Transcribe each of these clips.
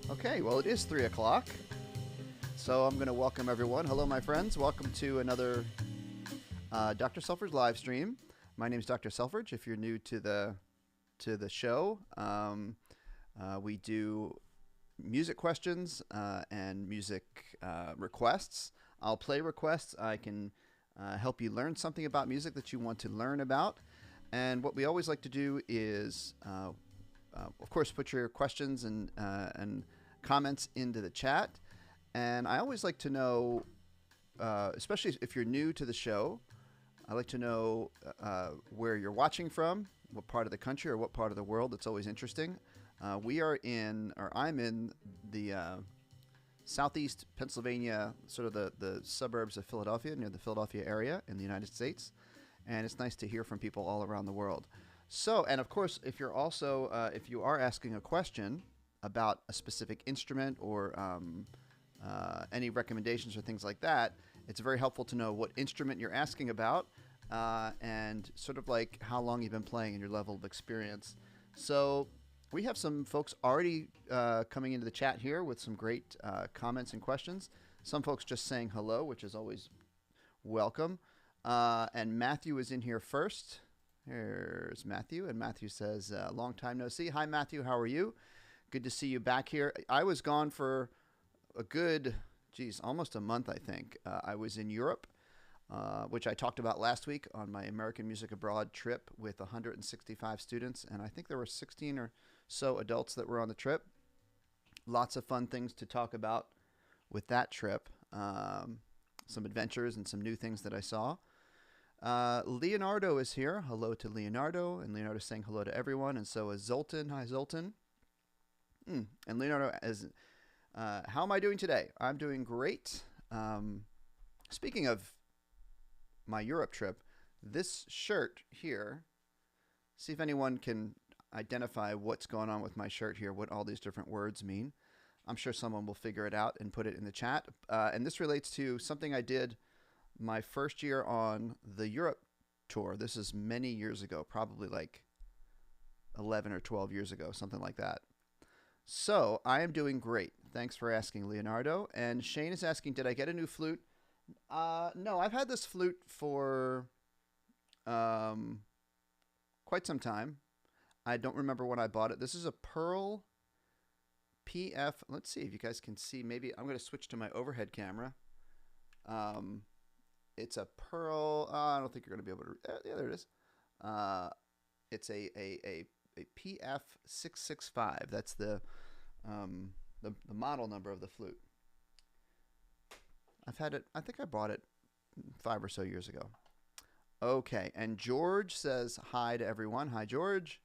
Okay, well, it is 3 o'clock, so I'm going to welcome everyone. Hello, my friends. Welcome to another Dr. Selfridge live stream. My name is Dr. Selfridge. If you're new to the show, we do music questions and music requests. I'll play requests. I can help you learn something about music that you want to learn about. And what we always like to do is, of course, put your questions and comments into the chat. And I always like to know, especially if you're new to the show, I like to know where you're watching from, what part of the country or what part of the world. It's always interesting. I'm in the southeast Pennsylvania, sort of the suburbs of Philadelphia, near the Philadelphia area in the United States. And it's nice to hear from people all around the world. So, and of course, if you're also, if you are asking a question about a specific instrument or any recommendations or things like that, it's very helpful to know what instrument you're asking about and sort of like how long you've been playing and your level of experience. So we have some folks already coming into the chat here with some great comments and questions. Some folks just saying hello, which is always welcome. And Matthew is in here first. Here's Matthew, and Matthew says, long time no see. Hi, Matthew. How are you? Good to see you back here. I was gone for a good, almost a month, I think. I was in Europe, which I talked about last week on my American Music Abroad trip with 165 students, and I think there were 16 or so adults that were on the trip. Lots of fun things to talk about with that trip. Some adventures and some new things that I saw. Leonardo is here. Hello to Leonardo. And Leonardo is saying hello to everyone. And so is Zoltan. Hi, Zoltan. And Leonardo is, how am I doing today? I'm doing great. Speaking of my Europe trip, this shirt here, see if anyone can identify what's going on with my shirt here, what all these different words mean. I'm sure someone will figure it out and put it in the chat. And this relates to something I did my first year on the Europe tour. This is many years ago, probably like 11 or 12 years ago, something like that. So I am doing great. Thanks for asking, Leonardo. And Shane is asking, did I get a new flute? No, I've had this flute for quite some time. I don't remember when I bought it. This is a Pearl PF. Let's see if you guys can see. Maybe I'm going to switch to my overhead camera. It's a Pearl. I don't think you're going to be able to. Yeah, there it is. It's a PF665. That's the model number of the flute. I've had it. I think I bought it 5 or so years ago. Okay, and George says hi to everyone. Hi, George.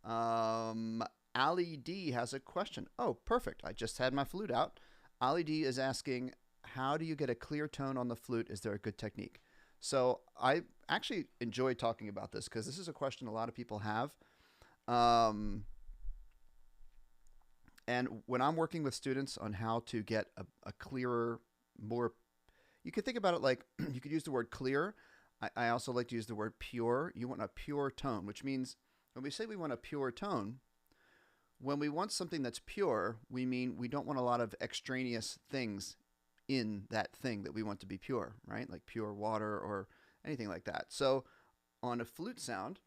Ali D has a question. Oh, perfect. I just had my flute out. Ali D is asking, how do you get a clear tone on the flute? Is there a good technique? So I actually enjoy talking about this because this is a question a lot of people have. And when I'm working with students on how to get a clearer, more, you could think about it like you could use the word clear. I also like to use the word pure. You want a pure tone, which means when we say we want a pure tone, when we want something that's pure, we mean we don't want a lot of extraneous things in that thing that we want to be pure, right? Like pure water or anything like that. So on a flute sound,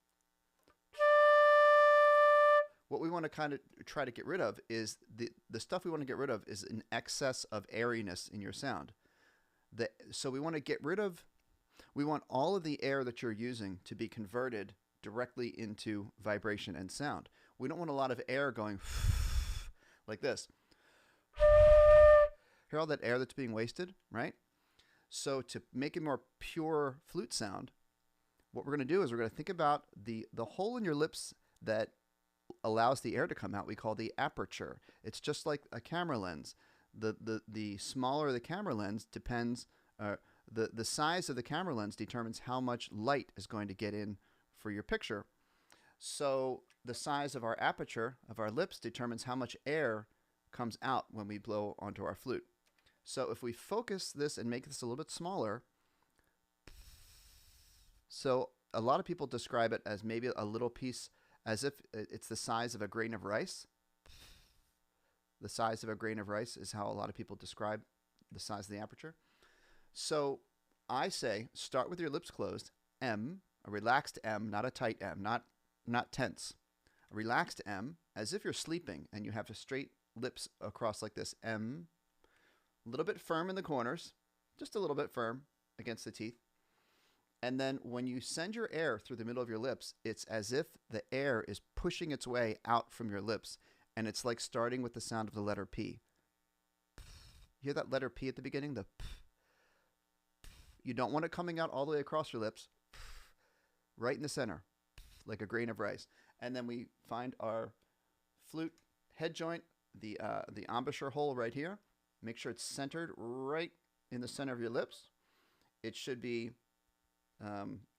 what we want to kind of try to get rid of is the stuff we want to get rid of is an excess of airiness in your sound. So we want to get rid of, we want all of the air that you're using to be converted directly into vibration and sound. We don't want a lot of air going like this. Hear all that air that's being wasted, right? So to make a more pure flute sound, what we're going to do is we're going to think about the hole in your lips that allows the air to come out. We call the aperture. It's just like a camera lens. The smaller the camera lens depends, the size of the camera lens determines how much light is going to get in for your picture. So the size of our aperture of our lips determines how much air comes out when we blow onto our flute. So if we focus this and make this a little bit smaller, so a lot of people describe it as maybe a little piece, as if it's the size of a grain of rice. The size of a grain of rice is how a lot of people describe the size of the aperture. So I say start with your lips closed, M, a relaxed M, not a tight M, not tense. A relaxed M, as if you're sleeping and you have a straight lips across like this, M, a little bit firm in the corners, just a little bit firm against the teeth. And then when you send your air through the middle of your lips, it's as if the air is pushing its way out from your lips, and it's like starting with the sound of the letter P. You hear that letter P at the beginning? The P. You don't want it coming out all the way across your lips. Right in the center, like a grain of rice. And then we find our flute head joint, the embouchure hole right here. Make sure it's centered right in the center of your lips. It should be,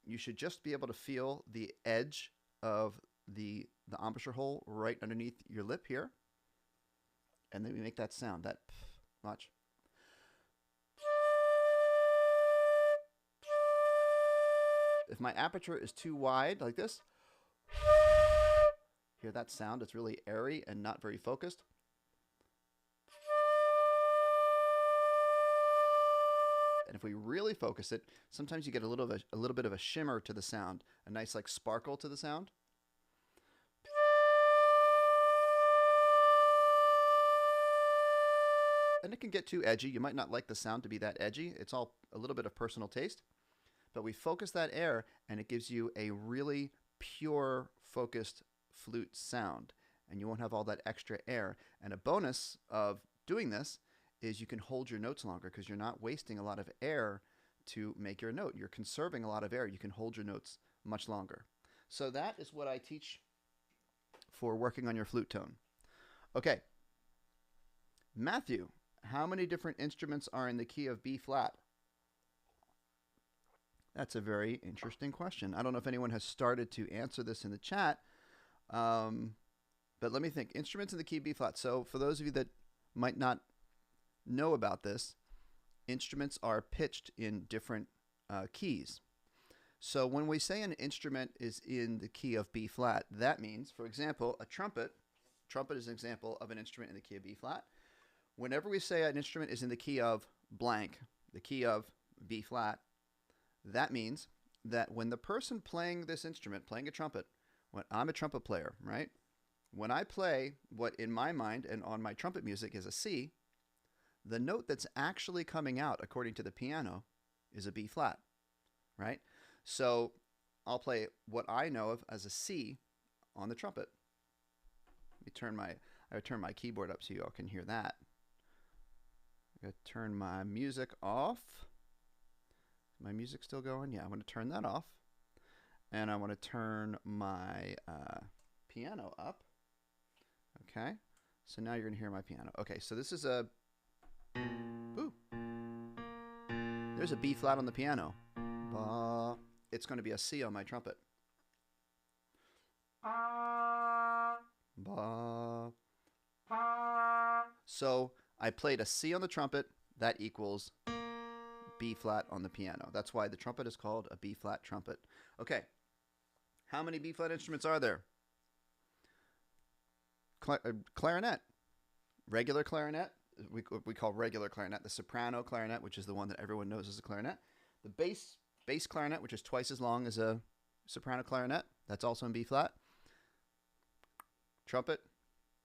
you should just be able to feel the edge of the embouchure hole right underneath your lip here. And then we make that sound, that watch. If my aperture is too wide, like this, hear that sound? It's really airy and not very focused. And if we really focus it, sometimes you get a little bit of a shimmer to the sound, a nice like sparkle to the sound. And it can get too edgy. You might not like the sound to be that edgy. It's all a little bit of personal taste. But we focus that air, and it gives you a really pure, focused flute sound. And you won't have all that extra air. And a bonus of doing this is you can hold your notes longer because you're not wasting a lot of air to make your note. You're conserving a lot of air. You can hold your notes much longer. So that is what I teach for working on your flute tone. Okay. Matthew, how many different instruments are in the key of B flat? That's a very interesting question. I don't know if anyone has started to answer this in the chat, but let me think. Instruments in the key B flat. So for those of you that might not know about this, instruments are pitched in different keys. So when we say an instrument is in the key of B flat, that means, for example, a trumpet. Trumpet is an example of an instrument in the key of B flat. Whenever we say an instrument is in the key of blank, the key of B flat, that means that when the person playing this instrument, playing a trumpet, when I'm a trumpet player, right? When I play what in my mind and on my trumpet music is a C, the note that's actually coming out according to the piano is a B flat, right? So I'll play what I know of as a C on the trumpet. Let me turn my keyboard up so you all can hear that. I'm going to turn my music off. Is my music still going? Yeah, I'm going to turn that off. And I want to turn my piano up. Okay, so now you're going to hear my piano. Okay, so this is a... Ooh. There's a B flat on the piano. It's going to be a C on my trumpet. So I played a C on the trumpet. That equals B flat on the piano. That's why the trumpet is called a B flat trumpet. Okay. How many B flat instruments are there? Clarinet. Regular clarinet. We call regular clarinet. The soprano clarinet, which is the one that everyone knows as a clarinet. The bass clarinet, which is twice as long as a soprano clarinet. That's also in B flat. Trumpet.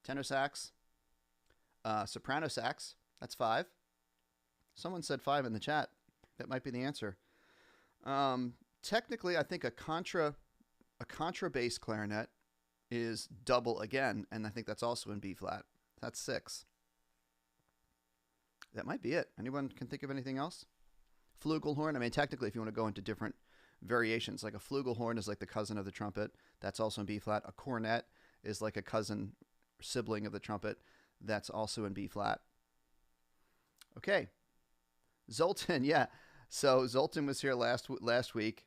Tenor sax. Soprano sax. That's 5. Someone said 5 in the chat. That might be the answer. Technically, I think a contrabass clarinet is double again, and I think that's also in B flat. That's 6. That might be it. Anyone can think of anything else? Flugelhorn. I mean, technically, if you want to go into different variations, like a flugelhorn is like the cousin of the trumpet. That's also in B flat. A cornet is like a cousin sibling of the trumpet. That's also in B flat. Okay. Zoltan, yeah. So Zoltan was here last week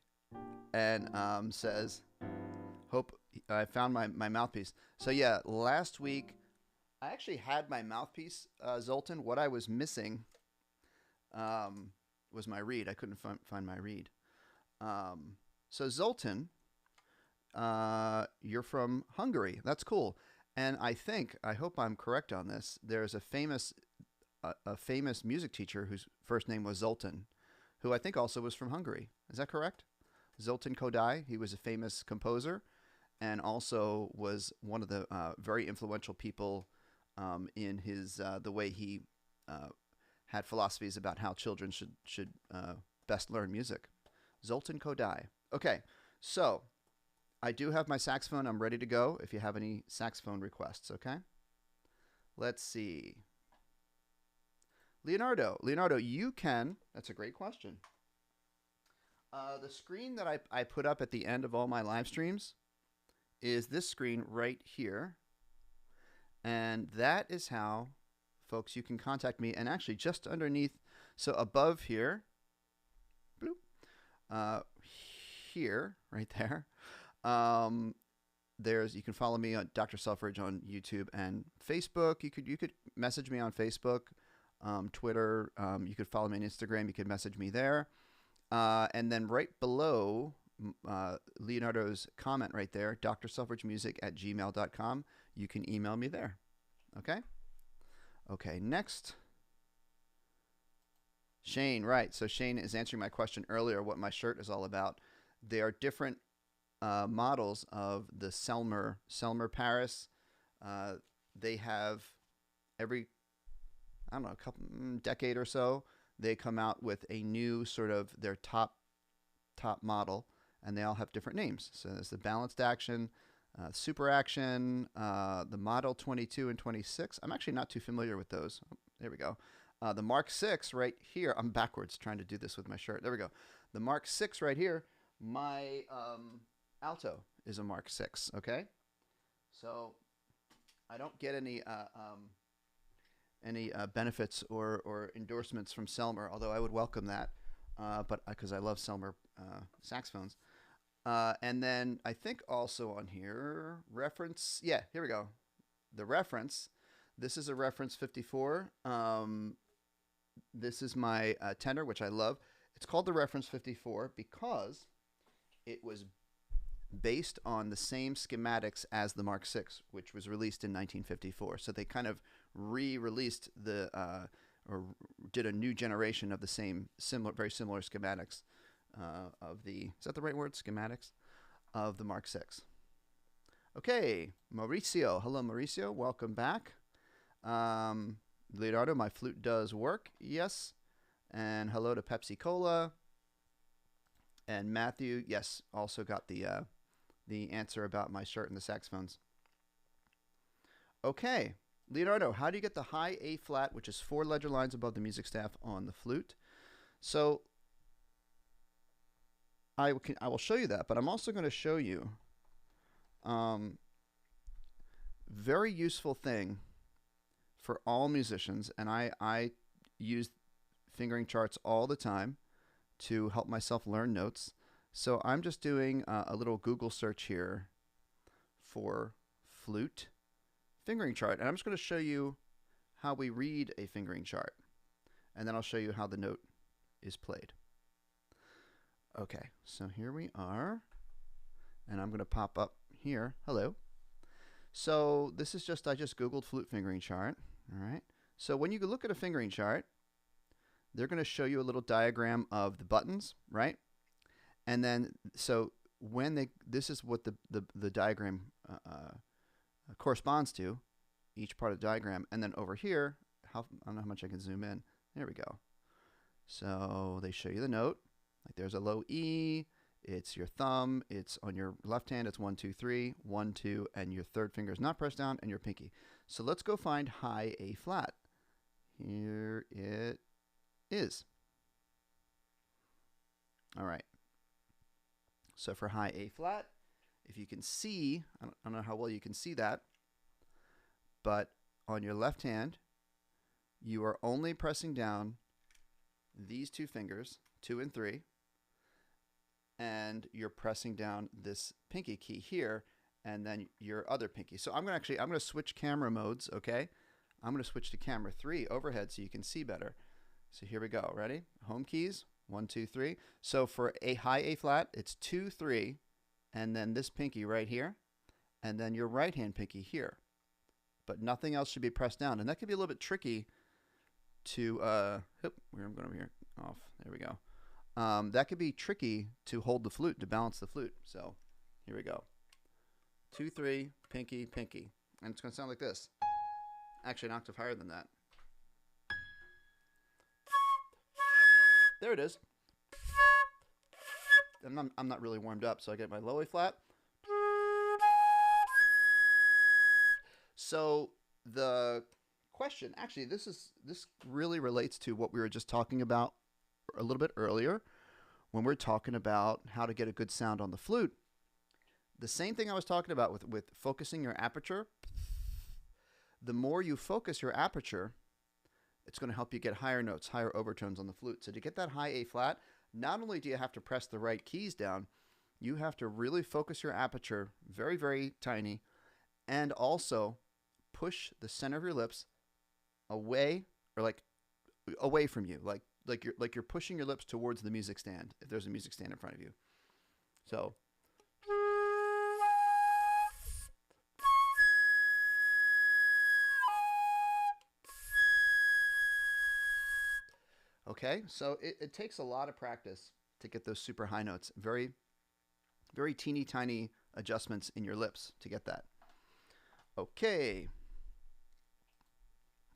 and says, hope I found my mouthpiece. So yeah, last week I actually had my mouthpiece, Zoltan. What I was missing was my reed. I couldn't find my reed. So Zoltan, you're from Hungary. That's cool. And I hope I'm correct on this. There's a famous music teacher whose first name was Zoltan, who I think also was from Hungary. Is that correct? Zoltan Kodály. He was a famous composer and also was one of the very influential people in his the way he had philosophies about how children should best learn music. Zoltan Kodály. Okay, so I do have my saxophone. I'm ready to go if you have any saxophone requests, okay? Let's see. Leonardo, you can. That's a great question. The screen that I put up at the end of all my live streams is this screen right here. And that is how, folks, you can contact me. And actually just underneath, so above here, bloop, here, right there, you can follow me on Dr. Selfridge on YouTube and Facebook. You could message me on Facebook, Twitter. You could follow me on Instagram. You could message me there. And then right below Leonardo's comment right there, drselfridgemusic@gmail.com. You can email me there. Okay? Okay, next. Shane, right. So Shane is answering my question earlier, what my shirt is all about. There are different models of the Selmer Paris. They have every, I don't know, a couple decade or so, they come out with a new sort of their top model, and they all have different names. So there's the Balanced Action, Super Action, the Model 22 and 26. I'm actually not too familiar with those. Oh, there we go. The Mark 6 right here. I'm backwards trying to do this with my shirt. There we go. The Mark 6 right here. My Alto is a Mark 6. Okay, so I don't get any benefits or endorsements from Selmer, although I would welcome that, but because I love Selmer saxophones. And then I think also on here, reference, yeah, here we go. The reference, this is a reference 54. This is my tenor, which I love. It's called the reference 54 because it was based on the same schematics as the Mark 6, which was released in 1954. So they kind of re-released or did a new generation of the same, very similar schematics of the, is that the right word? Schematics of the Mark 6. Okay, Mauricio. Hello, Mauricio. Welcome back. Leonardo, my flute does work. Yes. And hello to Pepsi Cola. And Matthew, yes, also got the answer about my shirt and the saxophones. Okay, Leonardo, how do you get the high A flat, which is 4 ledger lines above the music staff on the flute? So I will show you that, but I'm also going to show you very useful thing for all musicians, and I use fingering charts all the time to help myself learn notes. So I'm just doing a little Google search here for flute fingering chart, and I'm just going to show you how we read a fingering chart, and then I'll show you how the note is played. Okay, so here we are, and I'm going to pop up here. Hello. So this is just, I just Googled flute fingering chart. All right. So when you look at a fingering chart, they're going to show you a little diagram of the buttons, right? And then, so when they, this is what the diagram corresponds to, each part of the diagram. And then over here, I don't know how much I can zoom in. There we go. So they show you the note. Like there's a low E, it's your thumb, it's on your left hand, it's 1, 2, 3, 1, 2, and your third finger is not pressed down, and your pinky. So let's go find high A flat. Here it is. All right. So for high A flat, if you can see, I don't know how well you can see that, but on your left hand, you are only pressing down these 2 fingers, 2 and 3, and you're pressing down this pinky key here, and then your other pinky. So I'm going to switch camera modes, okay? I'm going to switch to camera 3 overhead so you can see better. So here we go. Ready? Home keys, 1, 2, 3. So for a high A flat, it's 2, 3, and then this pinky right here, and then your right hand pinky here. but nothing else should be pressed down. And that can be a little bit tricky to, I'm going over here, off, there we go. That could be tricky to hold the flute, to balance the flute. So here we go. 2, 3, pinky, pinky. And it's going to sound like this. Actually, an octave higher than that. There it is. And I'm not really warmed up, so I get my low A flat. So the question, actually, this really relates to what we were just talking about a little bit earlier when we're talking about how to get a good sound on the flute. The same thing I was talking about with focusing your aperture. The more you focus your aperture, it's going to help you get higher notes, higher overtones on the flute. So to get that high A flat, not only do you have to press the right keys down, you have to really focus your aperture very, very tiny, and also push the center of your lips away, or like away from you, like you're pushing your lips towards the music stand if there's a music stand in front of you. So okay, so it takes a lot of practice to get those super high notes. Very, very teeny tiny adjustments in your lips to get that. Okay.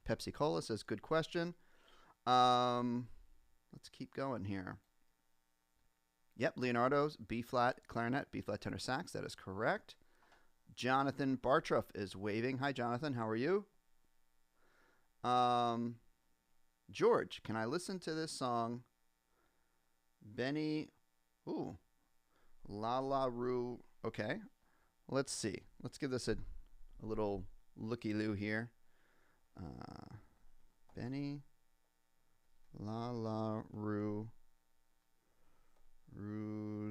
Pepsi Cola says, good question. Let's keep going here. Yep, Leonardo's B flat clarinet, B flat tenor sax. That is correct. Jonathan Bartruff is waving. Hi, Jonathan. How are you? George, can I listen to this song? Benny, ooh, La La Roo. Okay, let's see. Let's give this a little looky-loo here. Benny, La La Roo, Rusiaska.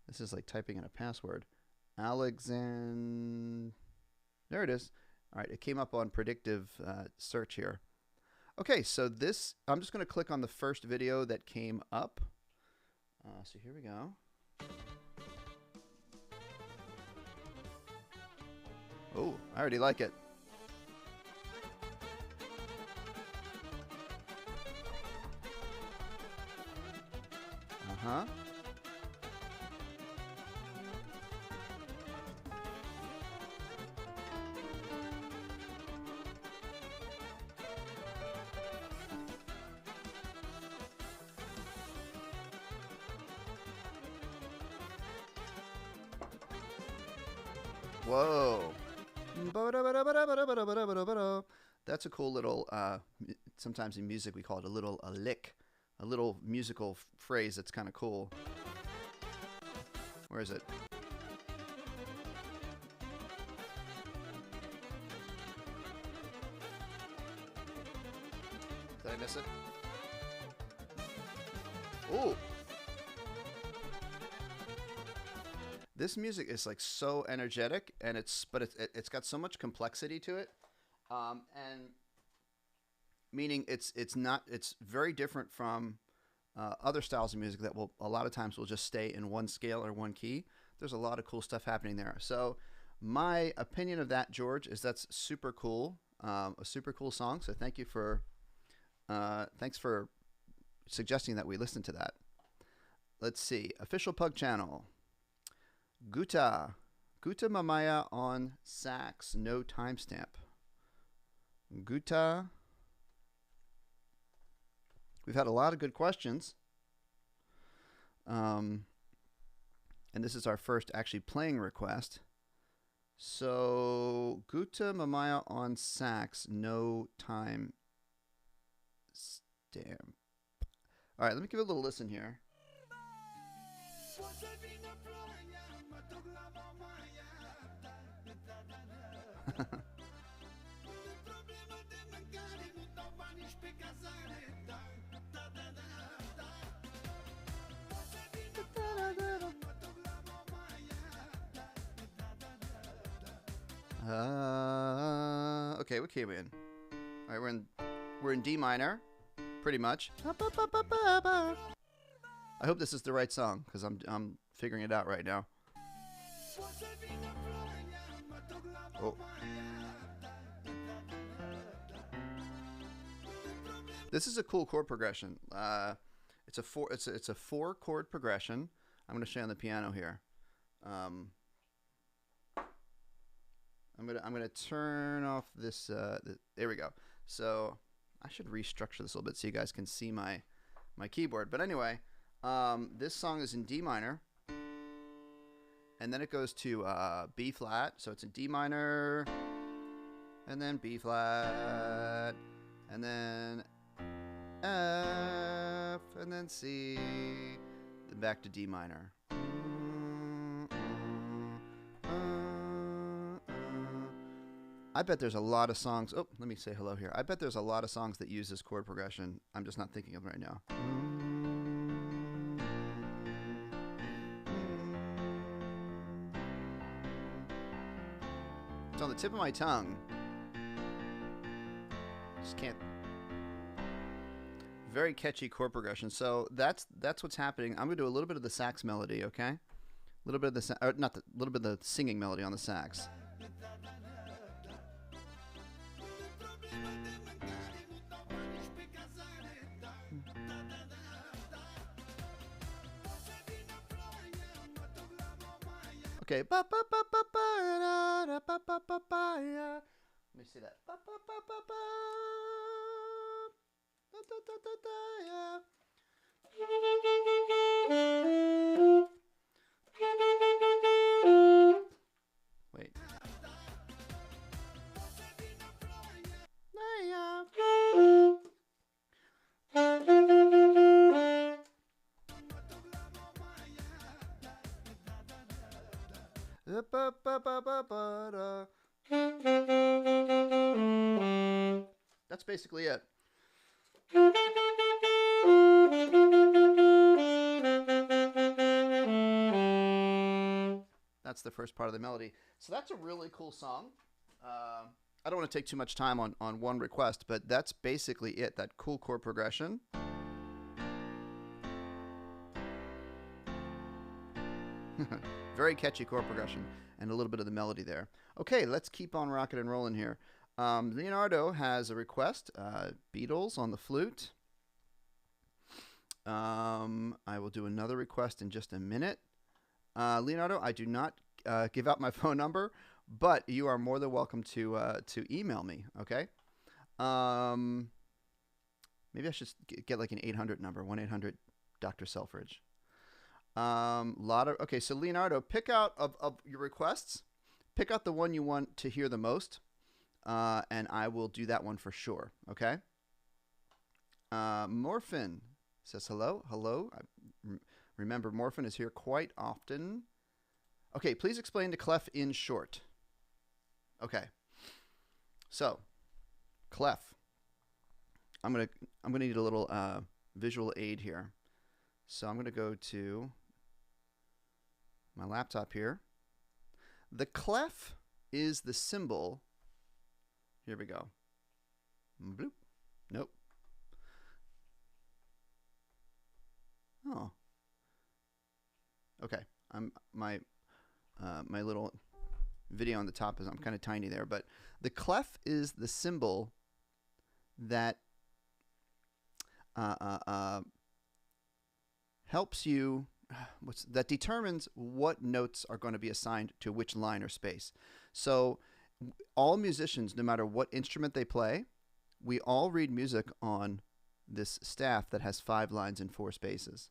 This is like typing in a password. Alexand. There it is. All right, it came up on predictive search here. Okay, so this, I'm just going to click on the first video that came up. So here we go. Oh, I already like it. Uh-huh. Whoa. That's a cool little, sometimes in music we call it a lick, a little musical phrase that's kind of cool. Where is it? Did I miss it? Ooh. This music is like so energetic, and it's got so much complexity to it, and meaning it's very different from other styles of music that will a lot of times will just stay in one scale or one key. There's a lot of cool stuff happening there. So my opinion of that, George, is that's super cool, a super cool song. So thank you for thanks for suggesting that we listen to that. Let's see, official Pug channel. Guta Mamaya on sax, no timestamp. Guta. We've had a lot of good questions. And this is our first actually playing request. So, Guta Mamaya on sax, no time stamp. All right, let me give it a little listen here. Okay, what key are we in? All right, we're in D minor, pretty much. I hope this is the right song because I'm figuring it out right now. Oh. This is a cool chord progression. It's a 4-chord progression. I'm going to show you on the piano here. I'm gonna turn off this. There we go. So I should restructure this a little bit so you guys can see my keyboard. But anyway, this song is in D minor, and then it goes to B flat. So it's in D minor, and then B flat, and then F, and then C, then back to D minor. I bet there's a lot of songs. Oh, let me say hello here. I bet there's a lot of songs that use this chord progression. I'm just not thinking of them right now. It's on the tip of my tongue. Just can't. Very catchy chord progression. So that's what's happening. I'm gonna do a little bit of the sax melody, okay? A little bit of the little bit of the singing melody on the sax. Okay. Let me see that. Wait. That's basically it. That's the first part of the melody. So that's a really cool song. I don't want to take too much time on one request, but that's basically it, that cool chord progression. Very catchy chord progression and a little bit of the melody there. Okay, let's keep on rocking and rolling here. Leonardo has a request, Beatles on the flute. I will do another request in just a minute. Leonardo, I do not give out my phone number, but you are more than welcome to email me, okay? Maybe I should get like an 800 number, 1-800-Dr. Selfridge. Okay, so Leonardo, pick out of your requests, pick out the one you want to hear the most, and I will do that one for sure, okay? Morphin says hello. Hello. Remember, Morphin is here quite often. Okay, please explain the clef in short. Okay. So, clef. I'm gonna need a little visual aid here. So I'm gonna go to my laptop here. The clef is the symbol. Here we go. Bloop. Nope. Oh. Okay. My little video on the top is I'm kind of tiny there, but the clef is the symbol that helps you that determines what notes are going to be assigned to which line or space. So all musicians, no matter what instrument they play, we all read music on this staff that has 5 lines and 4 spaces.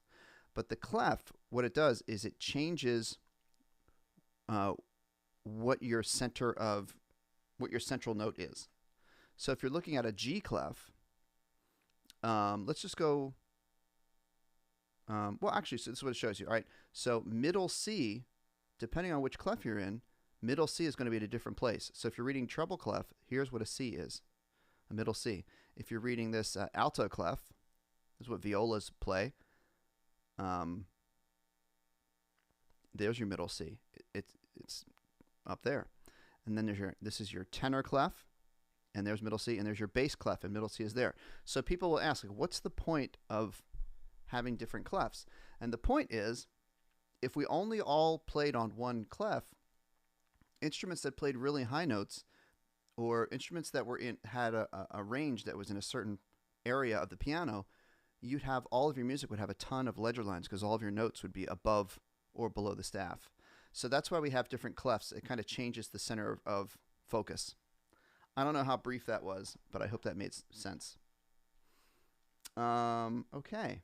But the clef, what it does is it changes what your central note is. So if you're looking at a G clef, let's just go. Well, actually, so this is what it shows you. All right. So middle C, depending on which clef you're in, middle C is going to be at a different place. So if you're reading treble clef, here's what a C is, a middle C. If you're reading this alto clef, this is what violas play. There's your middle C. It's up there. And then this is your tenor clef, and there's middle C, and there's your bass clef, and middle C is there. So people will ask, like, what's the point of having different clefs? And the point is if we only all played on one clef, instruments that played really high notes or instruments that had a range that was in a certain area of the piano, you'd have all of your music would have a ton of ledger lines because all of your notes would be above or below the staff. So that's why we have different clefs. It kind of changes the center of focus. I don't know how brief that was, but I hope that made sense. Okay.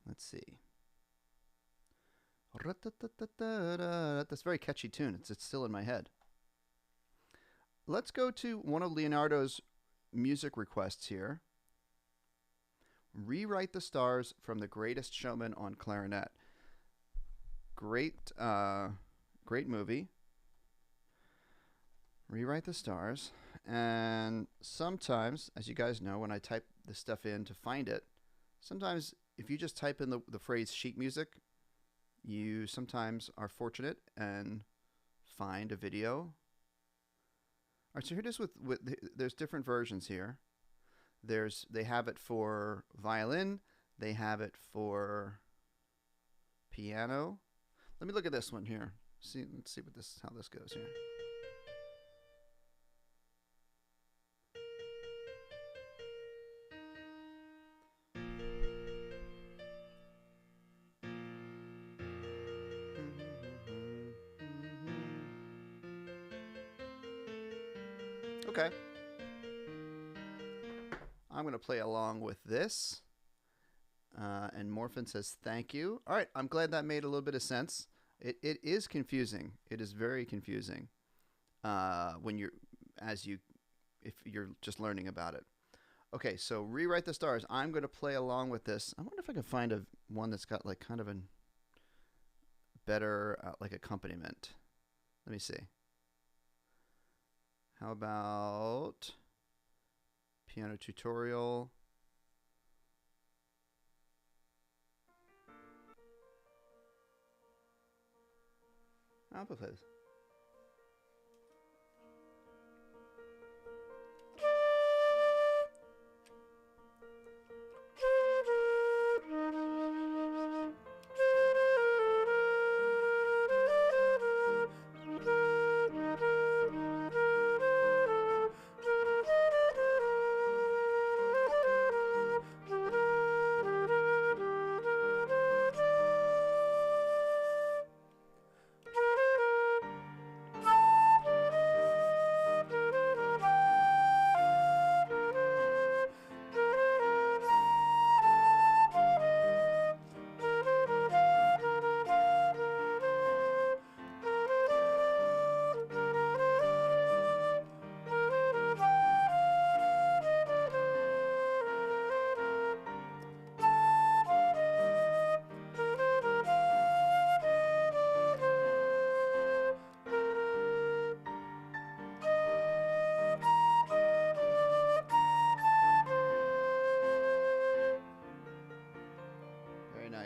Let's see. That's a very catchy tune. It's still in my head. Let's go to one of Leonardo's music requests here. Rewrite the Stars from The Greatest Showman on clarinet. Great movie. Rewrite the Stars. And sometimes, as you guys know, when I type this stuff in to find it, sometimes if you just type in the phrase sheet music, you sometimes are fortunate and find a video. All right, so here it is there's different versions here. They have it for violin, they have it for piano. Let me look at this one here. Let's see how this goes here. Okay. I'm going to play along with this. And Morphin says, thank you. All right. I'm glad that made a little bit of sense. It is confusing. It is very confusing if you're just learning about it. Okay. So Rewrite the Stars. I'm going to play along with this. I wonder if I can find one that's got like kind of a better like accompaniment. Let me see. How about piano tutorial? I'll play this.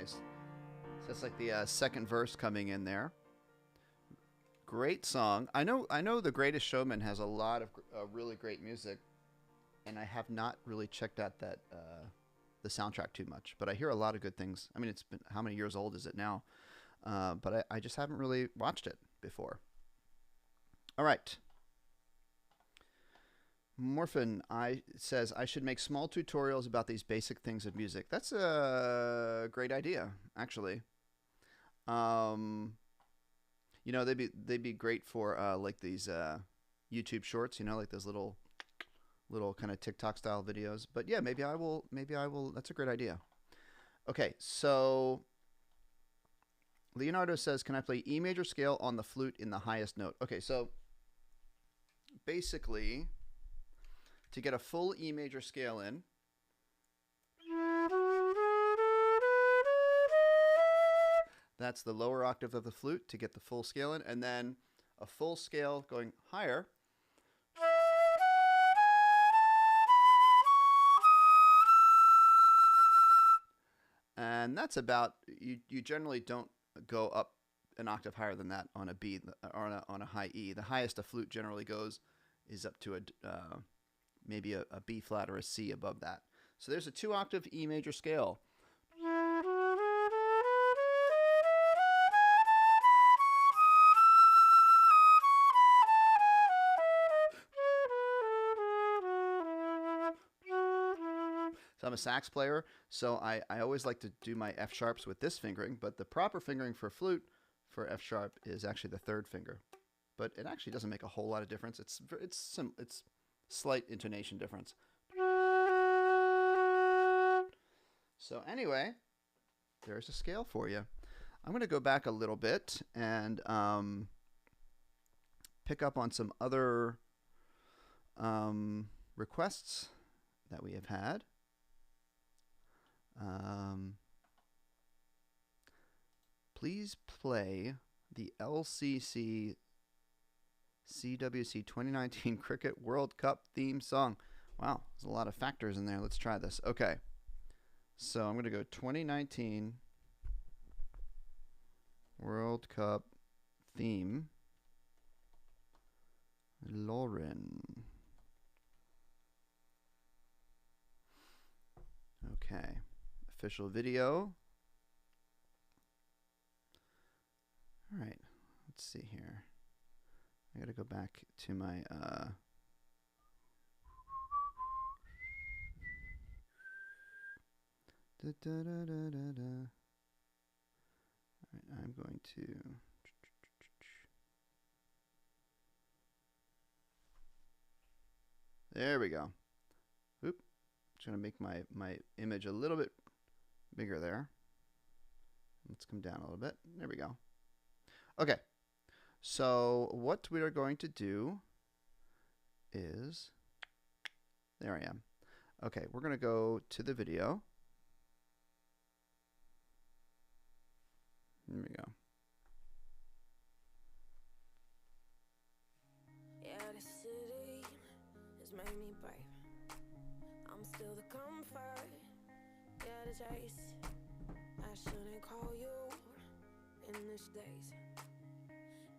So that's like the second verse coming in there. Great song. I know The Greatest Showman has a lot of really great music, and I have not really checked out the soundtrack too much, but I hear a lot of good things. I mean, it's been, how many years old is it now? But I just haven't really watched it before. All right. Morphin says, I should make small tutorials about these basic things of music. That's a great idea, actually. You know, they'd be great for like these YouTube shorts, you know, like those little kind of TikTok style videos. But yeah, maybe I will. That's a great idea. Okay, so Leonardo says, can I play E major scale on the flute in the highest note? Okay, so basically, to get a full E major scale in, that's the lower octave of the flute to get the full scale in, and then a full scale going higher. And that's about, you generally don't go up an octave higher than that on a B or on a high E. The highest a flute generally goes is up to maybe a B flat or a C above that. So there's a 2-octave E major scale. So I'm a sax player, so I always like to do my F sharps with this fingering, but the proper fingering for flute for F sharp is actually the third finger. But it actually doesn't make a whole lot of difference. It's slight intonation difference. So anyway, there's a scale for you. I'm going to go back a little bit and pick up on some other requests that we have had. Please play the LCC CWC 2019 Cricket World Cup theme song. Wow, there's a lot of factors in there. Let's try this. Okay, so I'm going to go 2019 World Cup theme. Lauren. Okay, official video. All right, let's see here. I gotta go back to my all right, I'm going to there we go. Oop. Just gonna make my image a little bit bigger there. Let's come down a little bit. There we go. Okay. So what we are going to do is, there I am. Okay, we're going to go to the video. Here we go. Yeah, the city has made me brave. I'm still the comfort. Yeah, the chase. I shouldn't call you in this days.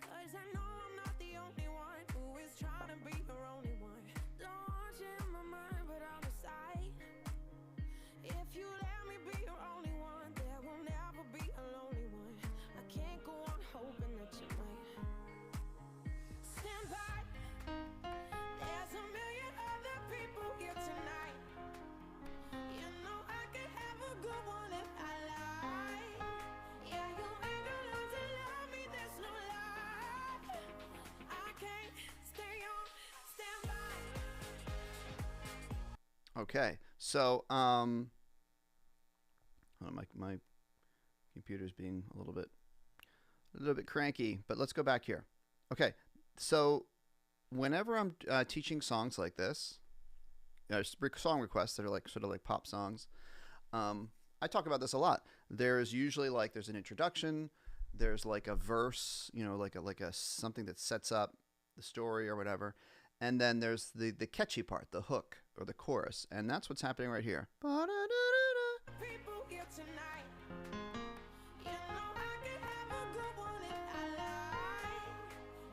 Cause I know I'm not the only one who is trying to be your only one. Don't want you in my mind, but I'm beside. If you let me be your only one, there will never be a lonely one. I can't go on hoping that you might stand by. There's a million other people here tonight. You know I could have a good one if I lie. Yeah, you ain't gonna learn to love me, there's no lie. I can't stay on standby. Okay, so my computer's being a little bit cranky, but let's go back here. Okay, so whenever I'm teaching songs like this, song requests that are like sort of like pop songs, I talk about this a lot. There's usually there's an introduction, there's like a verse, you know, like a something that sets up the story or whatever, and then there's the catchy part, the hook or the chorus, and that's what's happening right here. People here tonight. You know I could have a good one if I lie.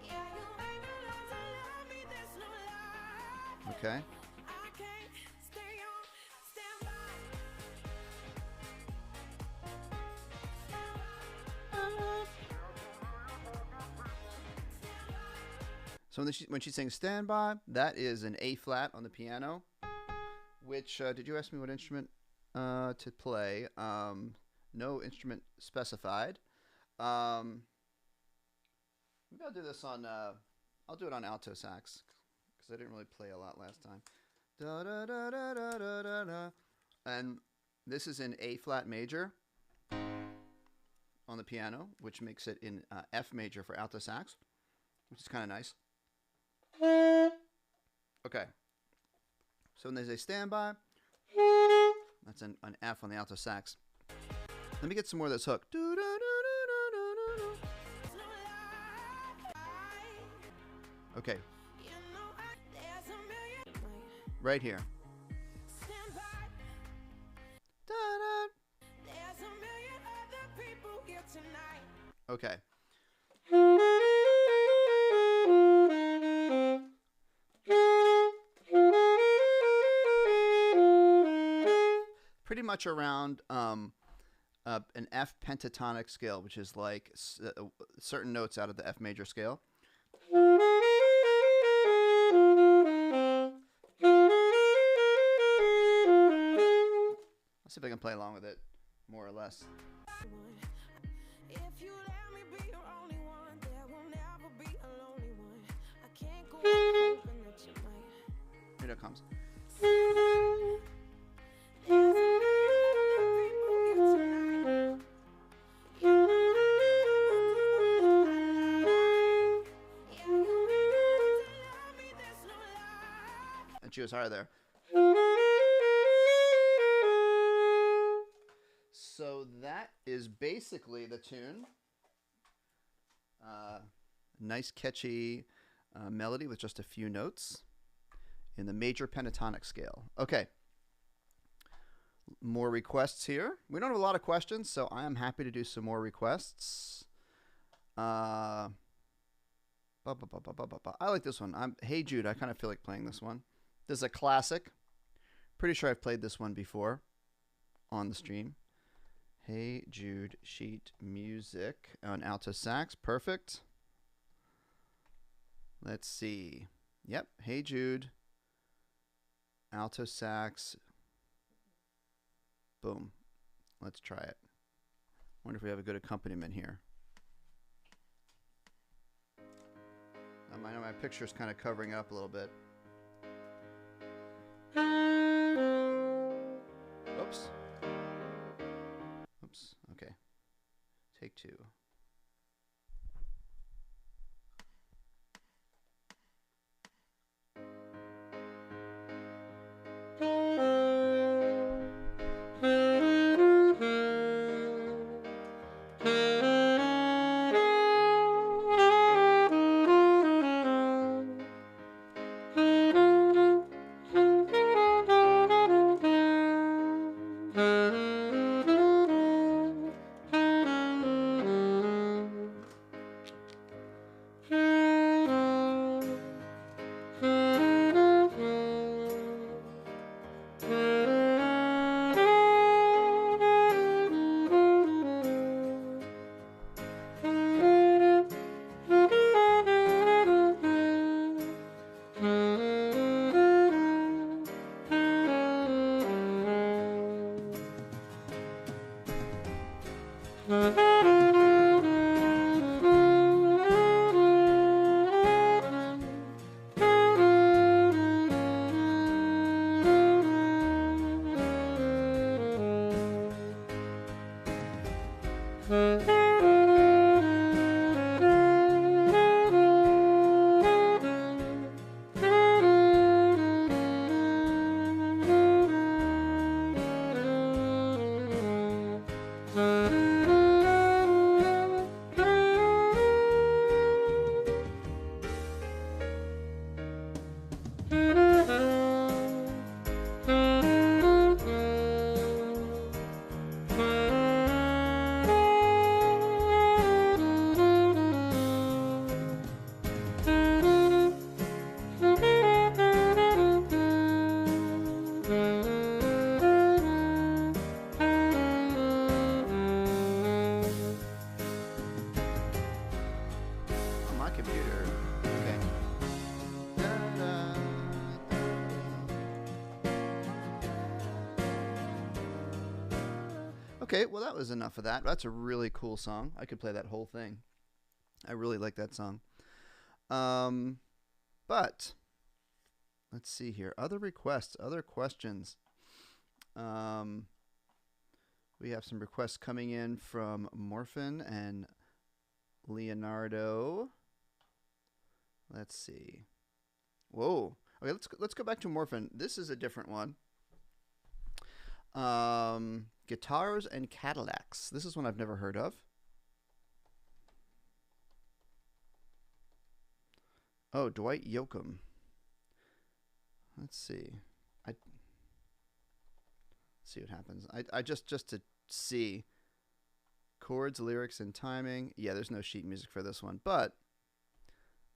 Yeah, you ain't gonna learn to love me, there's no lie. Okay. I can't stay on standby. So when she sings "Stand By," that is an A flat on the piano. Which did you ask me what instrument to play? No instrument specified. Maybe I'll do this on. I'll do it on alto sax because I didn't really play a lot last time. Da da da da da da da da. And this is in A flat major on the piano, which makes it in F major for alto sax, which is kind of nice. Okay. So when they say "stand by," that's an F on the alto sax. Let me get some more of this hook. Okay. Right here. Okay. Pretty much around an F pentatonic scale, which is like certain notes out of the F major scale. see if I can play along with it, more or less. If you let me be your only one, there will never be a lonely one. I can't go on hoping that you might. Here it comes. And she was higher there. So that is basically the tune. Nice catchy melody with just a few notes in the major pentatonic scale. Okay. More requests here. We don't have a lot of questions, so I am happy to do some more requests. I like this one. Hey Jude, I kind of feel like playing this one. This is a classic. Pretty sure I've played this one before on the stream. Hey Jude, sheet music on alto sax. Perfect. Let's see. Yep. Hey Jude, alto sax. Boom. Let's try it. Wonder if we have a good accompaniment here. I know my picture's kind of covering up a little bit. Oops. Oops. Okay. Take two. Okay, well that was enough of that. That's a really cool song. I could play that whole thing. I really like that song. But let's see here. Other requests, other questions. We have some requests coming in from Morphin and Leonardo. Let's see. Whoa. Okay, let's go back to Morphin. This is a different one. Guitars and Cadillacs. This is one I've never heard of. Oh, Dwight Yoakam. Let's see. Let's see what happens. I just to see chords, lyrics, and timing. Yeah, there's no sheet music for this one, but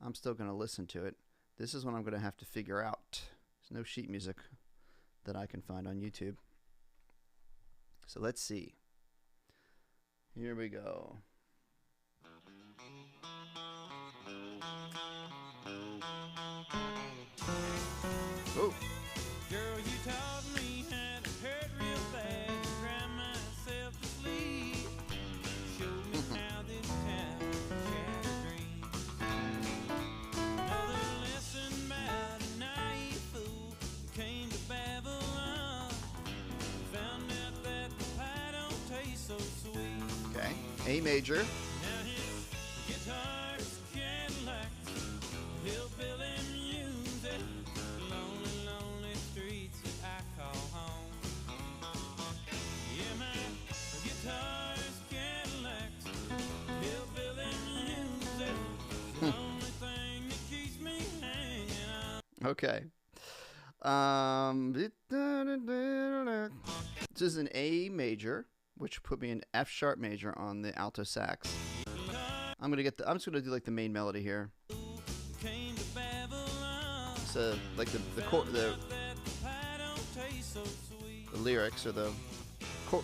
I'm still going to listen to it. This is one I'm going to have to figure out. There's no sheet music that I can find on YouTube. So let's see. Here we go. Oh. Girl, you taught me how to hurt real fast. A major. Okay. This is an A major, which put me in F sharp major on the alto sax. I'm just gonna do like the main melody here. So like the lyrics or the chord.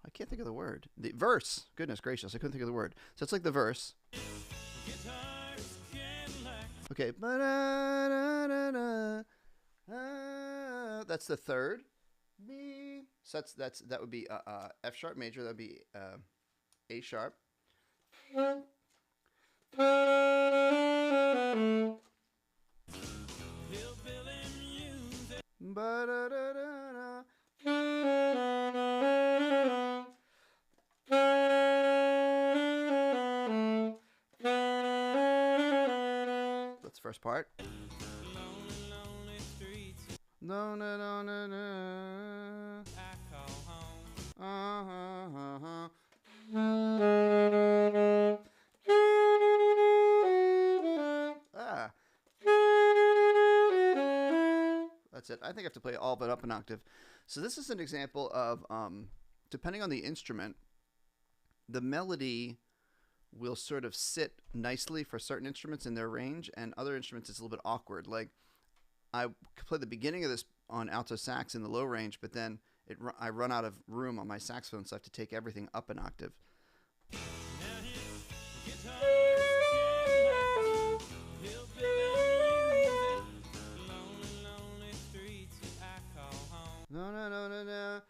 I can't think of the word. The verse. Goodness gracious, I couldn't think of the word. So it's like the verse. Okay. That's the third. B. So that would be F sharp major. That would be A sharp. That's the first part. No, no, no, no, no. Ah. That's it. I think I have to play all but up an octave. So this is an example of, depending on the instrument, the melody will sort of sit nicely for certain instruments in their range, and other instruments it's a little bit awkward. Like I play the beginning of this on alto sax in the low range, but then I run out of room on my saxophone, so I have to take everything up an octave. No, no, no, no, no.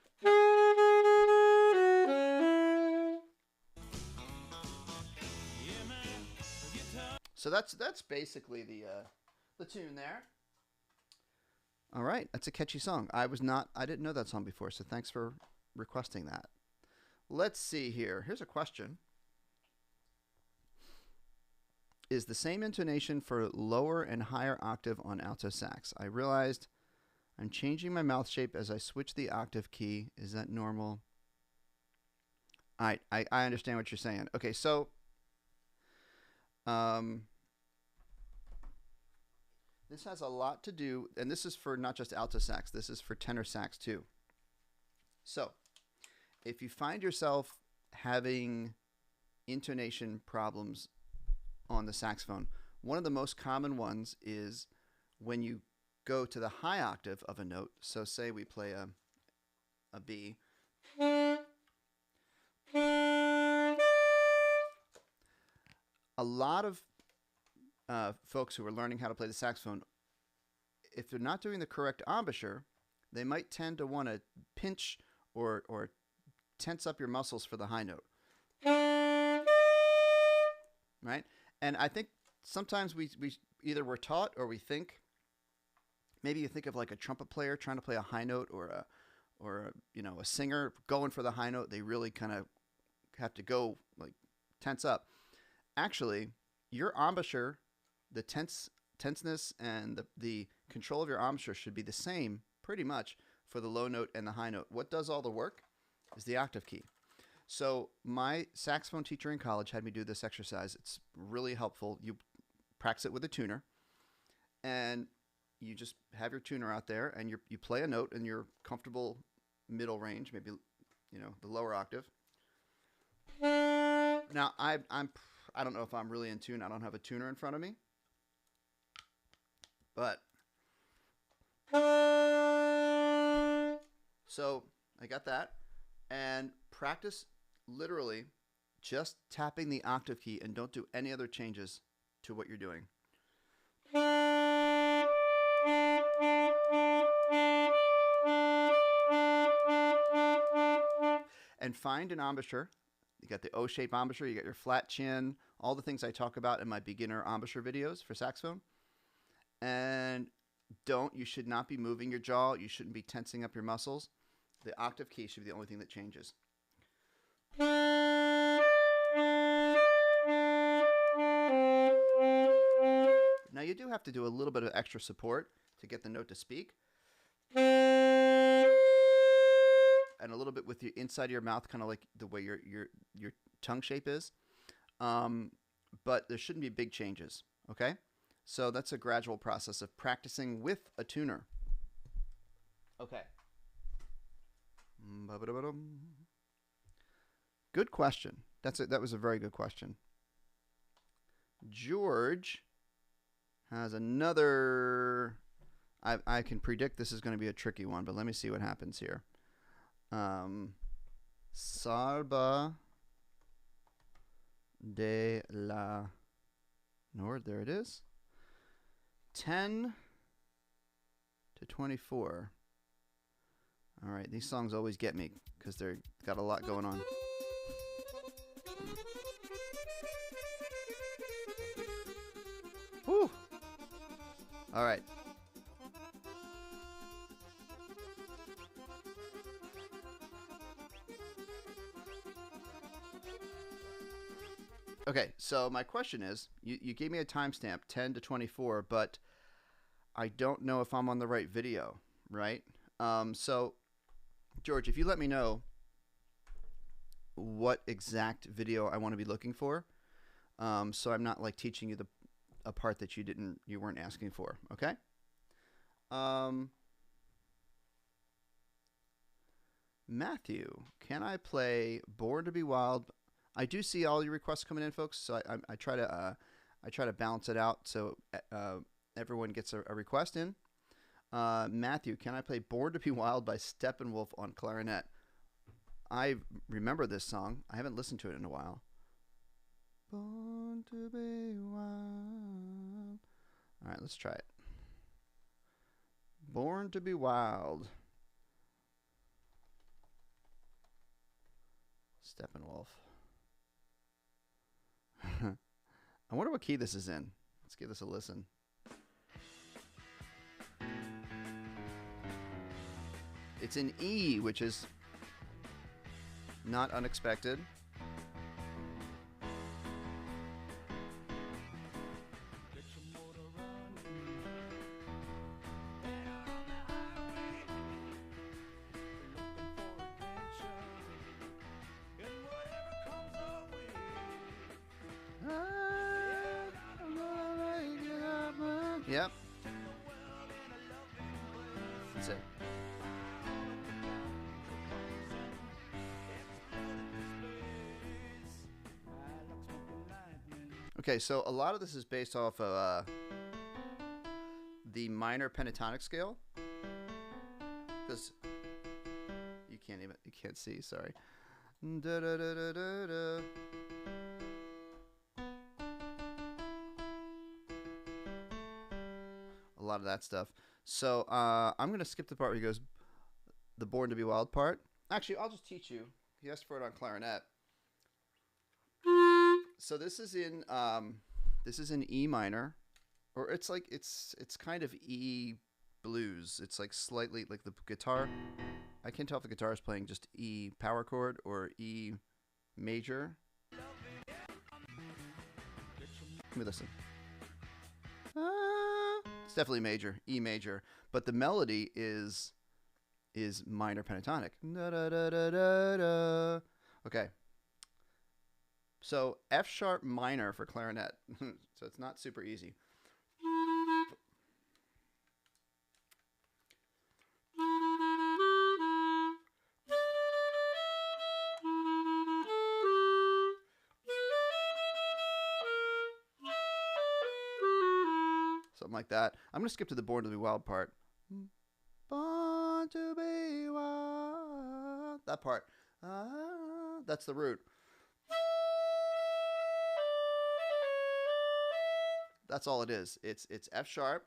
So that's basically the tune there. All right, that's a catchy song. I didn't know that song before, so thanks for requesting that. Let's see here. Here's a question. Is the same intonation for lower and higher octave on alto sax? I realized I'm changing my mouth shape as I switch the octave key. Is that normal? All right, I understand what you're saying. Okay, so this has a lot to do, and this is for not just alto sax, this is for tenor sax too. So, if you find yourself having intonation problems on the saxophone, one of the most common ones is when you go to the high octave of a note. So say we play a B. A lot of folks who are learning how to play the saxophone, if they're not doing the correct embouchure, they might tend to want to pinch or tense up your muscles for the high note. Right? And I think sometimes we either we're taught or we think, maybe you think of like a trumpet player trying to play a high note, or a singer going for the high note. They really kind of have to go like tense up. Actually, your embouchure, the tenseness and the control of your embouchure should be the same pretty much for the low note and the high note. What does all the work is the octave key. So my saxophone teacher in college had me do this exercise. It's really helpful. You practice it with a tuner, and you just have your tuner out there, and you play a note in your comfortable middle range, maybe the lower octave. Now I don't know if I'm really in tune. I don't have a tuner in front of me, but so I got that, and practice literally just tapping the octave key, and don't do any other changes to what you're doing. And find an embouchure. You got the O-shaped embouchure, you got your flat chin, all the things I talk about in my beginner embouchure videos for saxophone. And you should not be moving your jaw. You shouldn't be tensing up your muscles. The octave key should be the only thing that changes. you do have to do a little bit of extra support to get the note to speak. And a little bit with the inside of your mouth, kind of like the way your tongue shape is. But there shouldn't be big changes, okay? So that's a gradual process of practicing with a tuner. Okay. Good question. That was a very good question. George has another... I can predict this is going to be a tricky one, but let me see what happens here. Sarba de la Nord, there it is. 10 to 24. All right, these songs always get me because they've got a lot going on. Whew. All right. Okay, so my question is, you gave me a timestamp, 10 to 24, but I don't know if I'm on the right video, right? So, George, if you let me know what exact video I want to be looking for, so I'm not like teaching you a part that you weren't asking for, okay? Matthew, can I play Born to Be Wild? I do see all your requests coming in, folks. So I try to balance it out so everyone gets a request in. Matthew, can I play Born to Be Wild by Steppenwolf on clarinet? I remember this song. I haven't listened to it in a while. Born to be wild. All right, let's try it. Born to be wild. Steppenwolf. I wonder what key this is in. Let's give this a listen. It's in E, which is not unexpected. Yep. That's it. Okay, so a lot of this is based off of the minor pentatonic scale, because you can't see. Sorry. Da, da, da, da, da, da. A lot of that stuff. So I'm going to skip the part where he goes, the Born to Be Wild part. Actually, I'll just teach you. He asked for it on clarinet. So this is in E minor, or it's like it's kind of E blues. It's like slightly like the guitar. I can't tell if the guitar is playing just E power chord or E major. Let me listen. It's definitely major, E major, but the melody is minor pentatonic. Da, da, da, da, da, da. Okay. So F sharp minor for clarinet. So it's not super easy. Something like that. I'm going to skip to the Born to Be Wild part. Born to be wild. That part. That's the root. That's all it is. It's F sharp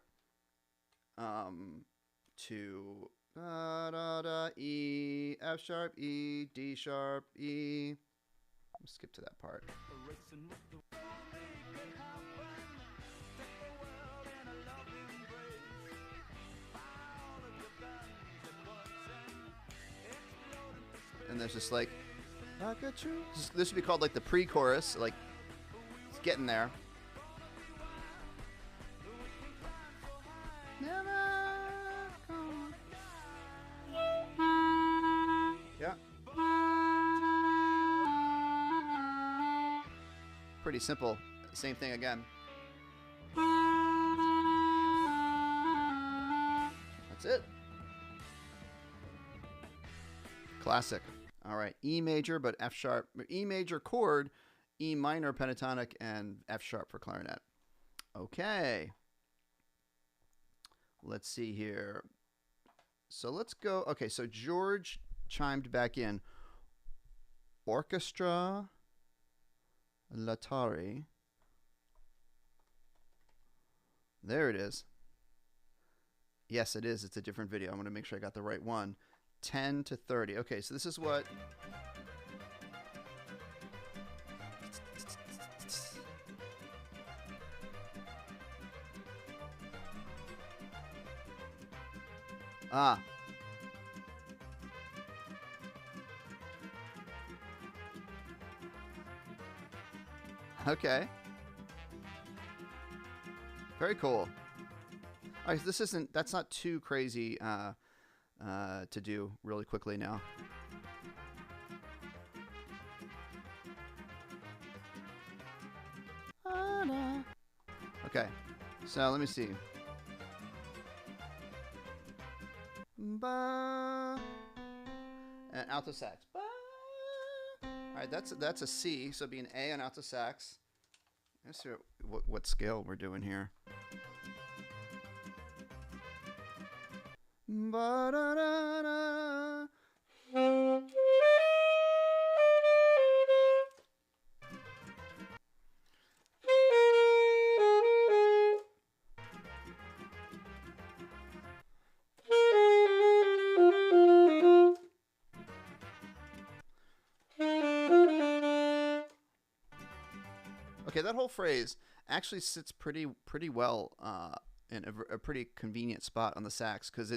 to da, da, da, E, F sharp, E, D sharp, E. I'll skip to that part. And there's just like this would be called like the pre-chorus, like it's getting there. Never gone. Yeah. Pretty simple. Same thing again. That's it. Classic. All right. E major, but F sharp. E major chord, E minor pentatonic, and F sharp for clarinet. Okay. Let's see here. So let's go. Okay, so George chimed back in. Orchestra Latari. There it is. Yes, it is. It's a different video. I'm going to make sure I got the right one. 10 to 30. Okay, so this is what... Ah. Okay. Very cool. All right, that's not too crazy to do really quickly now. Okay, so let me see. Ba and alto sax. Ba. All right, that's a C, so it'd be an A on alto sax. Let's see what scale we're doing here. Ba da da da. Okay, that whole phrase actually sits pretty well in a pretty convenient spot on the sax because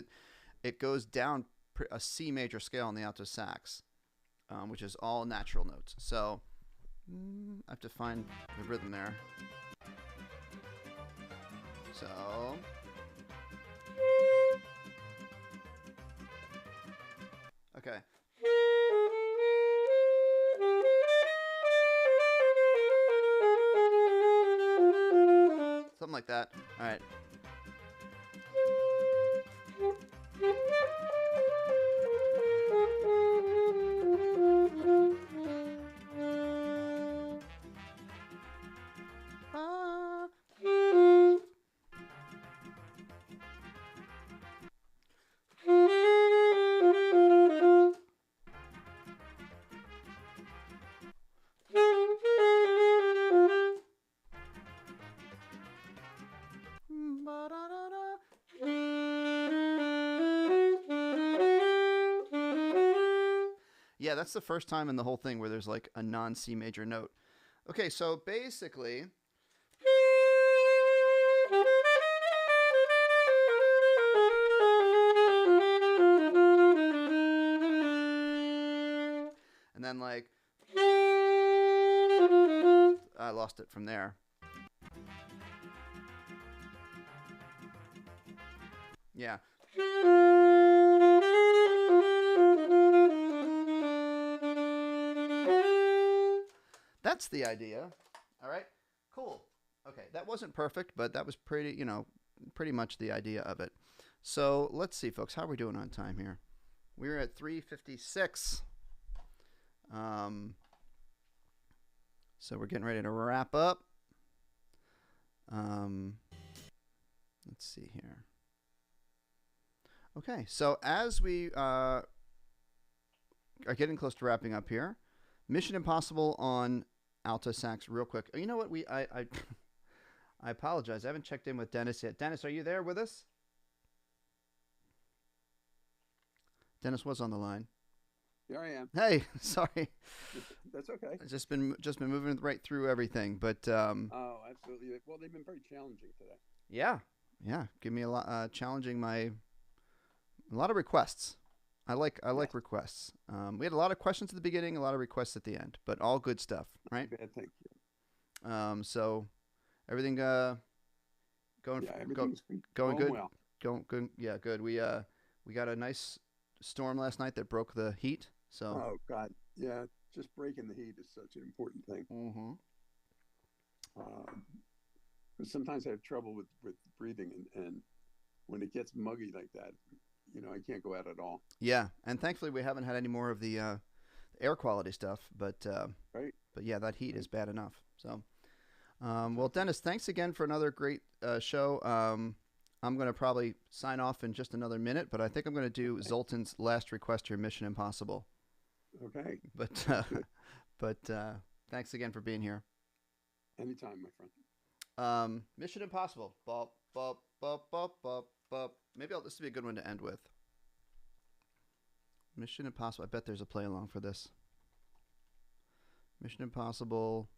it goes down a C major scale on the alto sax, which is all natural notes. So I have to find the rhythm there. So okay. Something like that. All right. Yeah, that's the first time in the whole thing where there's like a non-C major note. Okay, so basically... And then like... I lost it from there. Yeah. That's the idea. All right, cool. Okay, that wasn't perfect, but that was pretty much the idea of it. So let's see, folks, how are we doing on time here? We're at 3:56. So we're getting ready to wrap up. Let's see here. Okay, so as we are getting close to wrapping up here, Mission Impossible on alto sax real quick. You know what? I apologize. I haven't checked in with Dennis yet. Dennis, are you there with us? Dennis was on the line. Here I am. Hey, sorry. That's okay. I've just been moving right through everything, but oh, absolutely. Well, they've been very challenging today. Yeah. Give me a lot challenging a lot of requests. I like requests. We had a lot of questions at the beginning, a lot of requests at the end, but all good stuff, right? Bad, thank you. So everything going everything's good. well. Yeah, good. We got a nice storm last night that broke the heat. So. Oh God, yeah. Just breaking the heat is such an important thing. Mm-hmm. Because sometimes I have trouble with breathing, and when it gets muggy like that, I can't go out at all. Yeah, and thankfully we haven't had any more of the air quality stuff, but right. But yeah, that heat is bad enough. So, well, Dennis, thanks again for another great show. I'm going to probably sign off in just another minute, but I think I'm going to do Zoltan's last request here, Mission Impossible. Okay. But thanks again for being here. Anytime, my friend. Mission Impossible. Bop, bop, bop, bop, bop, bop. Maybe this will be a good one to end with. Mission Impossible. I bet there's a play along for this. Mission Impossible.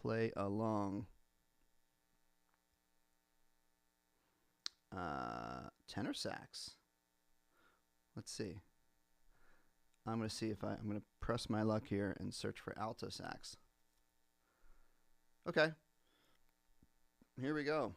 Play along. Tenor sax. Let's see. I'm going to see if I'm going to press my luck here and search for alto sax. Okay. Here we go.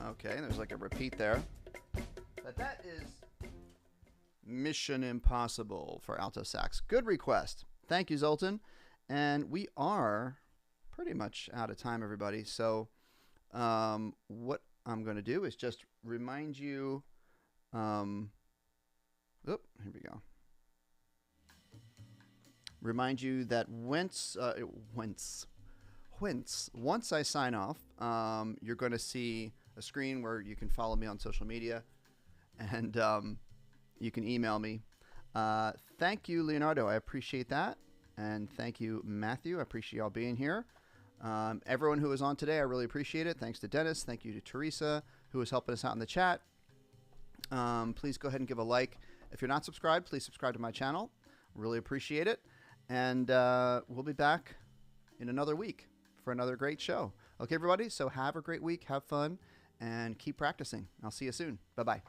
Okay, there's like a repeat there. But that is Mission Impossible for alto sax. Good request. Thank you, Zoltan. And we are pretty much out of time, everybody. So what I'm going to do is just remind you. Here we go. Remind you that once I sign off, you're going to see a screen where you can follow me on social media, and you can email me. Thank you, Leonardo. I appreciate that. And thank you, Matthew. I appreciate y'all being here. Everyone who was on today, I really appreciate it. Thanks to Dennis. Thank you to Teresa, who was helping us out in the chat. Please go ahead and give a like. If you're not subscribed, please subscribe to my channel. Really appreciate it. And we'll be back in another week for another great show. Okay, everybody? So have a great week. Have fun. And keep practicing. I'll see you soon. Bye-bye.